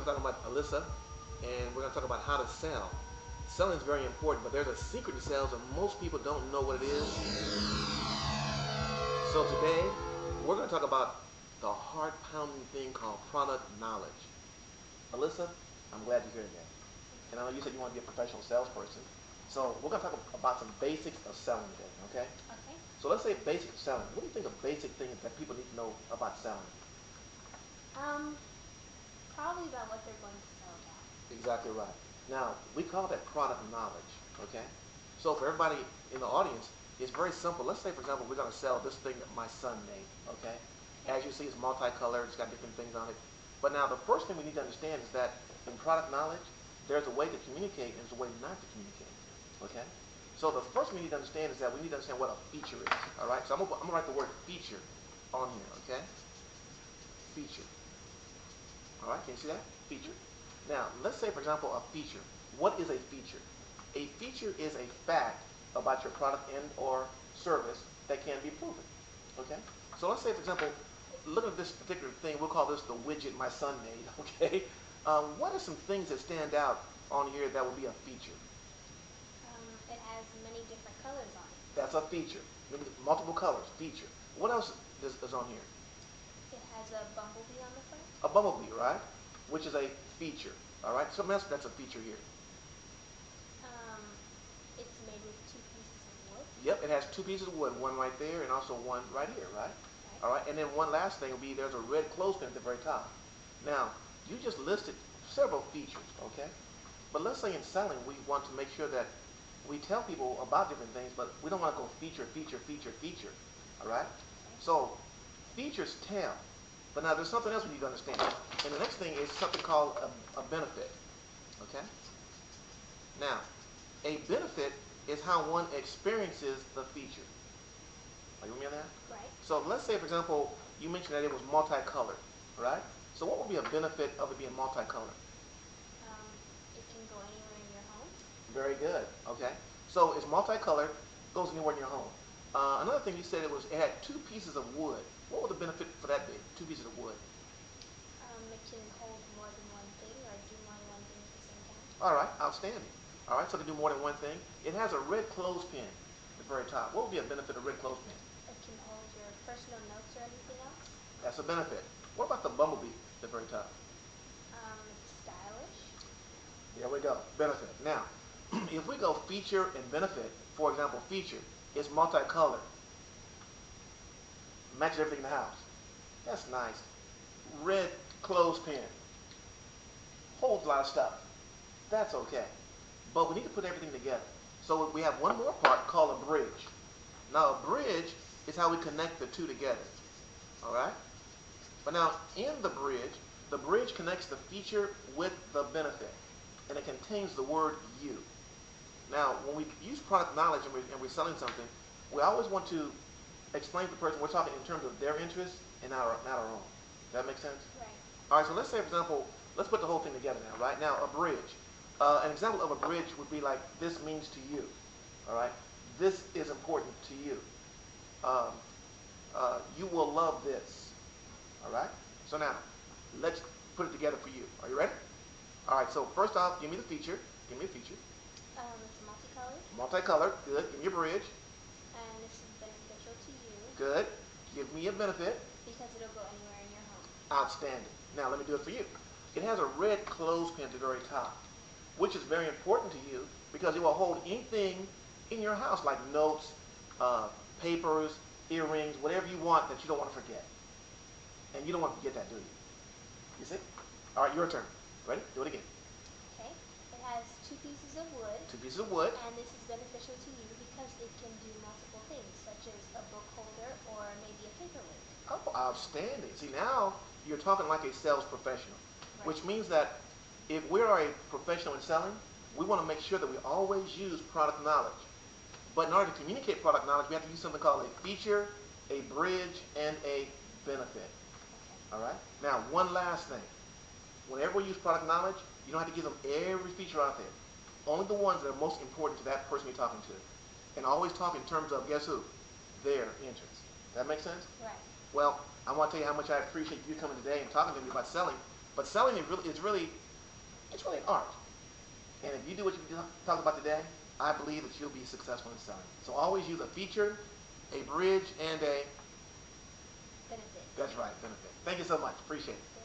we're talking about Alyssa, and we're going to talk about how to sell. Selling is very important, but there's a secret to sales, and most people don't know what it is. So today, we're going to talk about the heart-pounding thing called product knowledge. Alyssa, I'm glad you're here today. And I know you said you want to be a professional salesperson. So we're going to talk about some basics of selling today, okay? Okay. So let's say basics of selling. What do you think of basic things that people need to know about selling? Um, Probably about what they're going to sell about. Exactly right. Now, we call that product knowledge, okay? So for everybody in the audience, it's very simple. Let's say, for example, we're going to sell this thing that my son made, okay? As you see, it's multicolored. It's got different things on it. But now, the first thing we need to understand is that in product knowledge, there's a way to communicate and there's a way not to communicate, okay? So the first thing we need to understand is that we need to understand what a feature is, all right? So I'm going to write the word feature on here, okay? Feature. All right, can you see that? Feature. Now, let's say, for example, a feature. What is a feature? A feature is a fact about your product and or service that can be proven. Okay? So let's say, for example, look at this particular thing. We'll call this the widget my son made. Okay? What are some things that stand out on here that would be a feature? It has many different colors on it. That's a feature. Multiple colors. Feature. What else is on here? It has a bumblebee on the front. A bumblebee, right? Which is a feature. All right? Something else that's a feature here. It's made with two pieces of wood. Yep, it has two pieces of wood, one right there and also one right here, right? Right. All right, and then one last thing will be there's a red clothespin at the very top. Now, you just listed several features, okay? But let's say in selling, we want to make sure that we tell people about different things, but we don't want to go feature, feature, feature, feature, all right? So, features tell. But now there's something else we need to understand. And the next thing is something called a benefit, okay? Now, a benefit is how one experiences the feature. Are you with me on that? Right. So let's say, for example, you mentioned that it was multicolored, right? So what would be a benefit of it being multicolored? It can go anywhere in your home. Very good. Okay. So it's multicolored, goes anywhere in your home. Another thing you said it had two pieces of wood. What would the benefit for that be? Two pieces of wood. It can hold more than one thing or do more than one thing at the same time. All right. Outstanding. All right. So to do more than one thing, it has a red clothespin at the very top. What would be a benefit of red clothespin? It can hold your personal notes or anything else. That's a benefit. What about the bumblebee at the very top? It's stylish. There we go. Benefit. Now, if we go feature and benefit, for example, feature is multicolored. Matches everything in the house. That's nice. Red clothespin. Holds a lot of stuff. That's okay. But we need to put everything together. So we have one more part called a bridge. Now, a bridge is how we connect the two together. All right? But now, in the bridge connects the feature with the benefit. And it contains the word you. Now, when we use product knowledge and we're selling something, we always want to explain to the person we're talking in terms of their interests and not our own. Does that make sense? Right. All right, so let's say, for example, let's put the whole thing together now, right? Now, a bridge. An example of a bridge would be like, this means to you. All right? This is important to you. You will love this. All right? So now, let's put it together for you. Are you ready? All right, so first off, give me the feature. Give me a feature. It's multicolored. Multicolored. Good. Give me a bridge. And this is beneficial to you. Good. Give me a benefit. Because it'll go anywhere in your home. Outstanding. Now, let me do it for you. It has a red clothespin at the very top, which is very important to you because it will hold anything in your house like notes, papers, earrings, whatever you want that you don't want to forget. And you don't want to forget that, do you? You see? All right, your turn. Ready? Do it again. Okay. It has two pieces of wood. Two pieces of wood. And this is beneficial to you because it can do multiple things, such as a book holder or maybe a paperweight. Oh, outstanding. See, now you're talking like a sales professional, Right. which means that if we are a professional in selling, we want to make sure that we always use product knowledge. But in order to communicate product knowledge, we have to use something called a feature, a bridge, and a benefit. Okay. All right? Now, one last thing. Whenever we use product knowledge, you don't have to give them every feature out there. Only the ones that are most important to that person you're talking to. And always talk in terms of, guess who? Their interests. That make sense? Right. Well, I want to tell you how much I appreciate you coming today and talking to me about selling. But selling is really it's really an art. And if you do what you talked about today, I believe that you'll be successful in selling. So always use a feature, a bridge, and a Benefit. that's right benefit. Thank you so much. Appreciate it.